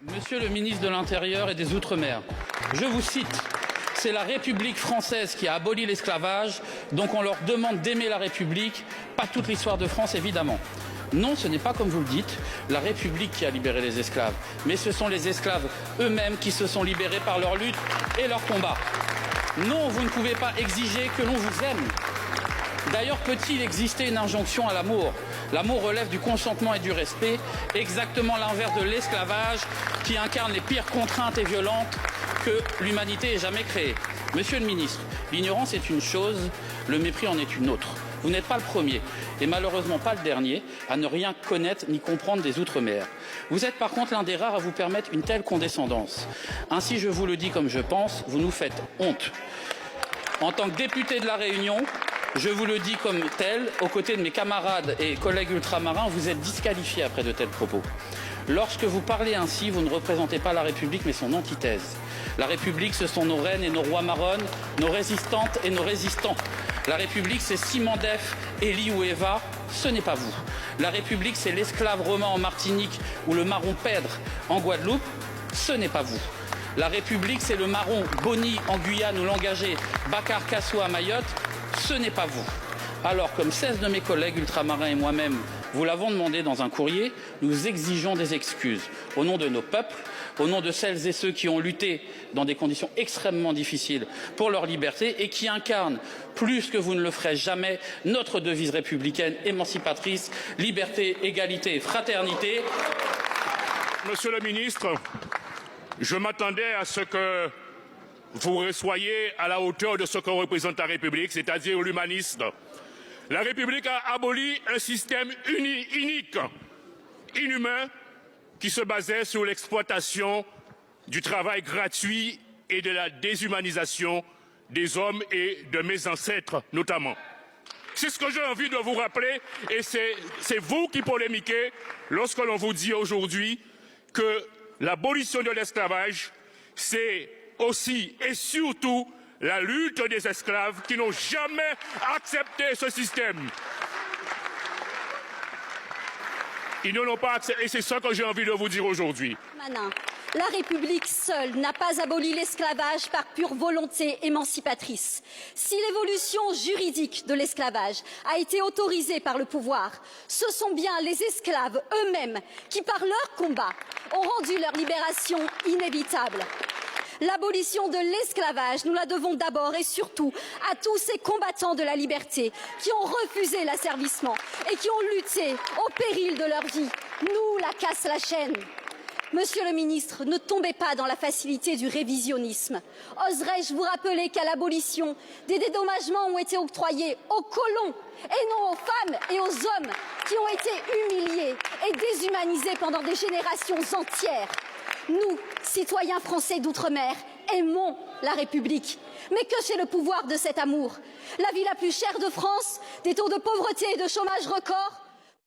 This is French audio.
Monsieur le ministre de l'Intérieur et des Outre-mer, je vous cite, c'est la République française qui a aboli l'esclavage, donc on leur demande d'aimer la République, pas toute l'histoire de France évidemment. Non, ce n'est pas comme vous le dites, la République qui a libéré les esclaves, mais ce sont les esclaves eux-mêmes qui se sont libérés par leur lutte et leur combat. Non, vous ne pouvez pas exiger que l'on vous aime. D'ailleurs, peut-il exister une injonction à l'amour? L'amour relève du consentement et du respect, exactement l'inverse de l'esclavage qui incarne les pires contraintes et violentes que l'humanité ait jamais créées. Monsieur le ministre, l'ignorance est une chose, le mépris en est une autre. Vous n'êtes pas le premier, et malheureusement pas le dernier, à ne rien connaître ni comprendre des Outre-mer. Vous êtes par contre l'un des rares à vous permettre une telle condescendance. Ainsi, je vous le dis comme je pense, vous nous faites honte. En tant que député de La Réunion, je vous le dis comme tel, aux côtés de mes camarades et collègues ultramarins, vous êtes disqualifiés après de tels propos. Lorsque vous parlez ainsi, vous ne représentez pas la République, mais son antithèse. La République, ce sont nos reines et nos rois marronnes, nos résistantes et nos résistants. La République, c'est Simon Def, Élie ou Eva, ce n'est pas vous. La République, c'est l'esclave romain en Martinique ou le marron pèdre en Guadeloupe, ce n'est pas vous. La République, c'est le marron Boni en Guyane ou l'engagé Bakar Kassou à Mayotte, ce n'est pas vous. Alors, comme 16 de mes collègues ultramarins et moi-même vous l'avons demandé dans un courrier, nous exigeons des excuses au nom de nos peuples, au nom de celles et ceux qui ont lutté dans des conditions extrêmement difficiles pour leur liberté et qui incarnent, plus que vous ne le ferez jamais, notre devise républicaine émancipatrice, liberté, égalité et fraternité. Monsieur le ministre, je m'attendais à ce que vous soyez à la hauteur de ce que représente la République, c'est-à-dire l'humanisme. La République a aboli un système unique, inhumain, qui se basait sur l'exploitation du travail gratuit et de la déshumanisation des hommes et de mes ancêtres notamment. C'est ce que j'ai envie de vous rappeler et c'est vous qui polémiquez lorsque l'on vous dit aujourd'hui que l'abolition de l'esclavage, c'est aussi et surtout la lutte des esclaves qui n'ont jamais accepté ce système. Ils ne l'ont pas accepté et c'est ça que j'ai envie de vous dire aujourd'hui. La République seule n'a pas aboli l'esclavage par pure volonté émancipatrice. Si l'évolution juridique de l'esclavage a été autorisée par le pouvoir, ce sont bien les esclaves eux-mêmes qui, par leur combat, ont rendu leur libération inévitable. L'abolition de l'esclavage, nous la devons d'abord et surtout à tous ces combattants de la liberté qui ont refusé l'asservissement et qui ont lutté au péril de leur vie. Nous la casse la chaîne. Monsieur le ministre, ne tombez pas dans la facilité du révisionnisme. Oserais-je vous rappeler qu'à l'abolition, des dédommagements ont été octroyés aux colons et non aux femmes et aux hommes qui ont été humiliés et déshumanisés pendant des générations entières. Nous, citoyens français d'outre-mer, aimons la République. Mais que chez le pouvoir de cet amour? La vie la plus chère de France, des taux de pauvreté et de chômage record,